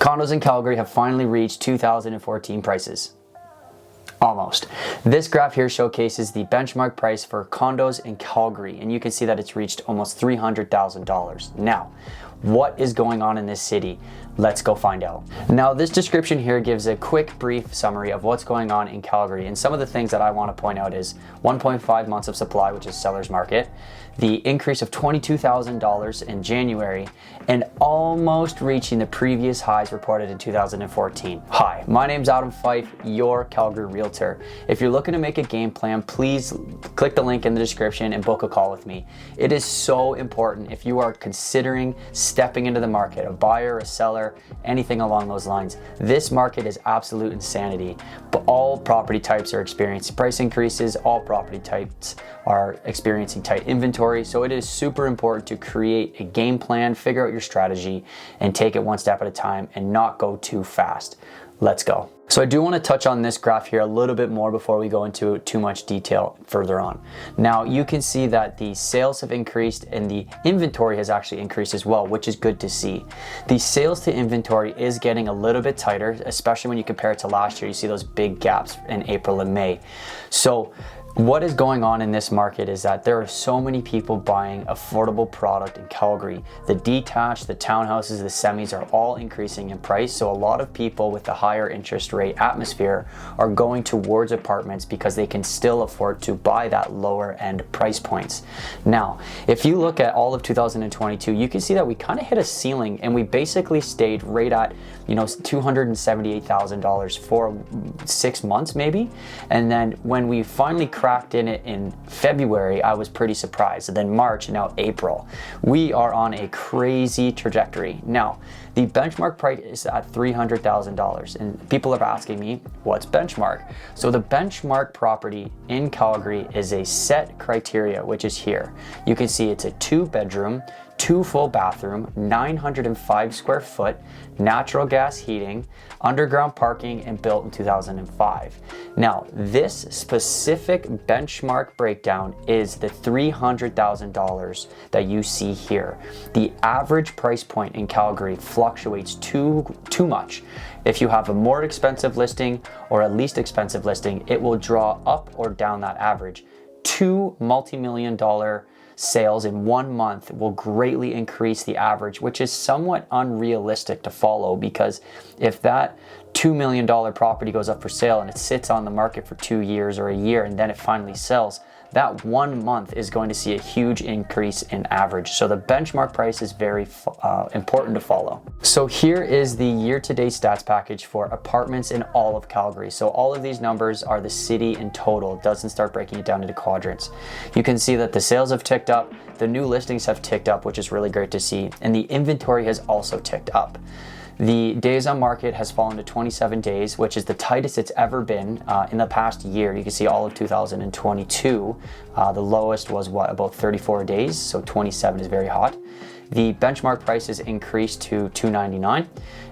Condos in Calgary have finally reached 2014 prices. Almost. This graph here showcases the benchmark price for condos in Calgary, and you can see that it's reached almost $300,000. Now, what is going on in this city? Let's go find out. Now, this description here gives a quick, brief summary of what's going on in Calgary, and some of the things that I want to point out is 1.5 months of supply, which is seller's market, the increase of $22,000 in January, and almost reaching the previous highs reported in 2014. Hi, my name's Fyfe, your Calgary Realtor. If you're looking to make a game plan, please click the link in the description and book a call with me. It is so important if you are considering stepping into the market, a buyer, a seller, anything along those lines. This market is absolute insanity, but all property types are experiencing price increases, all property types are experiencing tight inventory, so it is super important to create a game plan, figure out your strategy, and take it one step at a time and not go too fast. Let's go. So I do want to touch on this graph here a little bit more before we go into too much detail further on. Now you can see that the sales have increased and the inventory has actually increased as well, which is good to see. The sales to inventory is getting a little bit tighter, especially when you compare it to last year. You see those big gaps in April and May. So what is going on in this market is that there are so many people buying affordable product in Calgary. The detached, the townhouses, the semis are all increasing in price. So a lot of people with the higher interest rate atmosphere are going towards apartments because they can still afford to buy that lower end price points. Now, if you look at all of 2022, you can see that we kind of hit a ceiling and we basically stayed right at, $278,000 for 6 months maybe. And then when we finally cracked in it in February, I was pretty surprised. And then March and now April. We are on a crazy trajectory. Now, the benchmark price is at $300,000 and people are asking me, what's benchmark? So the benchmark property in Calgary is a set criteria, which is here. You can see it's a 2-bedroom, 2 full bathroom, 905 square foot, natural gas heating, underground parking, and built in 2005. Now, this specific benchmark breakdown is the $300,000 that you see here. The average price point in Calgary fluctuates too much. If you have a more expensive listing or a least expensive listing, it will draw up or down that average. 2 multi-million-dollar sales in 1 month will greatly increase the average, which is somewhat unrealistic to follow, because if that $2 million property goes up for sale and it sits on the market for 2 years or a year and then it finally sells, that 1 month is going to see a huge increase in average. So the benchmark price is very important to follow. So here is the year-to-date stats package for apartments in all of Calgary. So all of these numbers are the city in total. It doesn't start breaking it down into quadrants. You can see that the sales have ticked up, the new listings have ticked up, which is really great to see, and the inventory has also ticked up. The days on market has fallen to 27 days, which is the tightest it's ever been in the past year. You can see all of 2022, the lowest was about 34 days, so 27 is very hot. The benchmark price has increased to $299,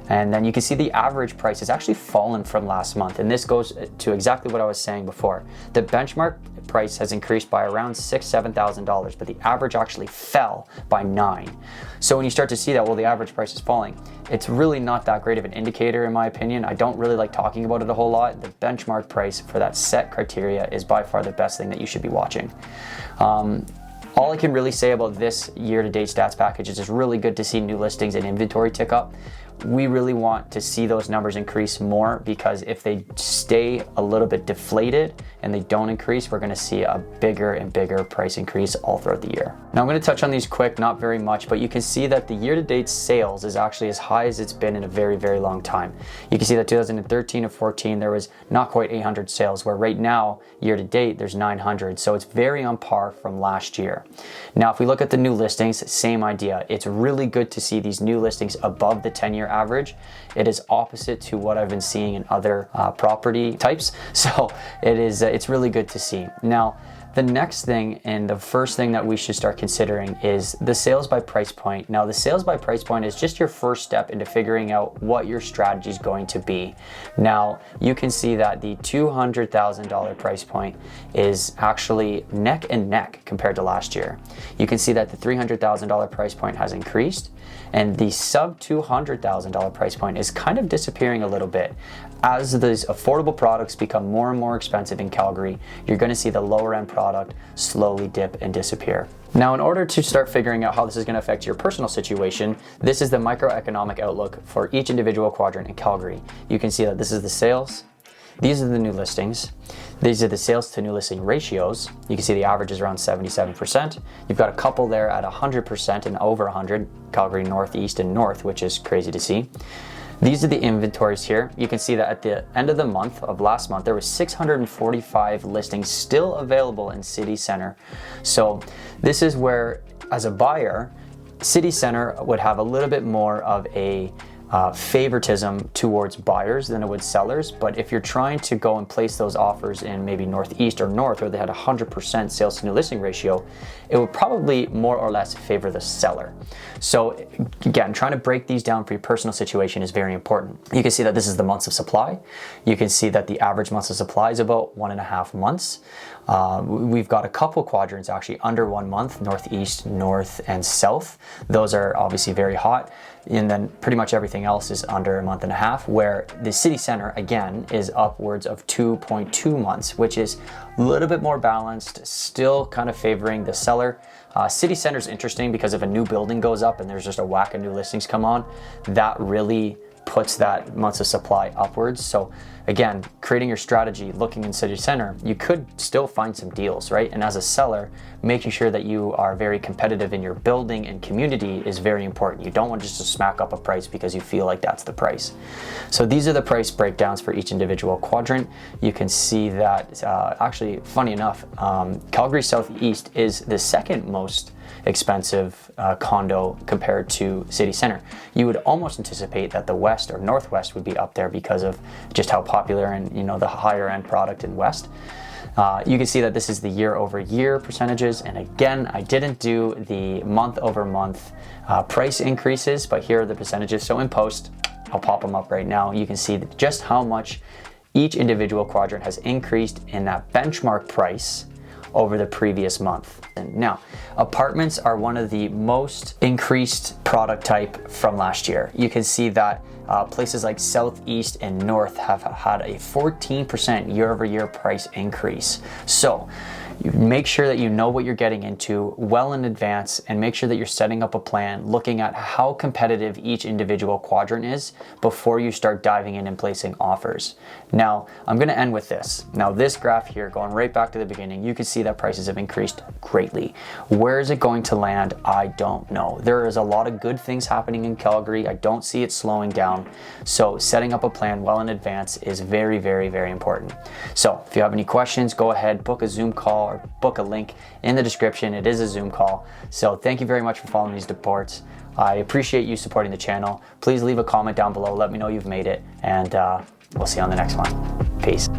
and then you can see the average price has actually fallen from last month, and this goes to exactly what I was saying before. The benchmark price has increased by around $6,000-$7,000, but the average actually fell by $9,000. So when you start to see that, well, the average price is falling, it's really not that great of an indicator in my opinion. I don't really like talking about it a whole lot. The benchmark price for that set criteria is by far the best thing that you should be watching. All I can really say about this year-to-date stats package is it's really good to see new listings and inventory tick up. We really want to see those numbers increase more, because if they stay a little bit deflated and they don't increase, we're going to see a bigger and bigger price increase all throughout the year. Now I'm going to touch on these quick, not very much, but you can see that the year-to-date sales is actually as high as it's been in a very, very long time. You can see that 2013 and 14 there was not quite 800 sales, where right now year-to-date there's 900, so it's very on par from last year. Now if we look at the new listings, same idea. It's really good to see these new listings above the 10-year average. It is opposite to what I've been seeing in other property types, so it's really good to see. Now The next thing, and the first thing that we should start considering, is the sales by price point. Now, the sales by price point is just your first step into figuring out what your strategy is going to be. Now, you can see that the $200,000 price point is actually neck and neck compared to last year. You can see that the $300,000 price point has increased, And the sub $200,000 price point is kind of disappearing a little bit. As these affordable products become more and more expensive in Calgary, you're going to see the lower end product slowly dip and disappear. Now, in order to start figuring out how this is going to affect your personal situation, this is the microeconomic outlook for each individual quadrant in Calgary. You can see that this is the sales. These are the new listings. These are the sales to new listing ratios. You can see the average is around 77%. You've got a couple there at 100% and over 100, Calgary North, East, and North, which is crazy to see. These are the inventories here. You can see that at the end of the month of last month, there was 645 listings still available in City Center. So this is where, as a buyer, City Center would have a little bit more of a favoritism towards buyers than it would sellers. But if you're trying to go and place those offers in maybe Northeast or North, where they had 100% sales to new listing ratio, it would probably more or less favor the seller. So again, trying to break these down for your personal situation is very important. You can see that this is the months of supply. You can see that the average months of supply is about 1.5 months. We've got a couple quadrants actually under 1 month, Northeast, North, and South. Those are obviously very hot. And then pretty much everything else is under 1.5 months, where the City Center, again, is upwards of 2.2 months, which is a little bit more balanced, still kind of favoring the seller. City Center is interesting because if a new building goes up and there's just a whack of new listings come on, that really puts that months of supply upwards. So again, creating your strategy, looking in City Center, you could still find some deals, right? And as a seller, making sure that you are very competitive in your building and community is very important. You don't want just to smack up a price because you feel like that's the price. So these are the price breakdowns for each individual quadrant. You can see that actually, funny enough, Calgary Southeast is the second most expensive condo compared to City Center. You would almost anticipate that the West or Northwest would be up there because of just how popular and the higher end product in West. You can see that this is the year over year percentages, and again, I didn't do the month over month price increases, but here are the percentages. So in post, I'll pop them up right now. You can see just how much each individual quadrant has increased in that benchmark price over the previous month. And now, apartments are one of the most increased product type from last year. You can see that places like Southeast and North have had a 14% year over year price increase. So you make sure that you know what you're getting into well in advance, and make sure that you're setting up a plan looking at how competitive each individual quadrant is before you start diving in and placing offers. Now, I'm going to end with this. Now, this graph here, going right back to the beginning, you can see that prices have increased greatly. Where is it going to land? I don't know. There is a lot of good things happening in Calgary. I don't see it slowing down. So setting up a plan well in advance is very, very, very important. So if you have any questions, go ahead, book a Zoom call or book a link in the description. It is a Zoom call. So thank you very much for following these reports. I appreciate you supporting the channel. Please leave a comment down below. Let me know you've made it, and we'll see you on the next one. Peace.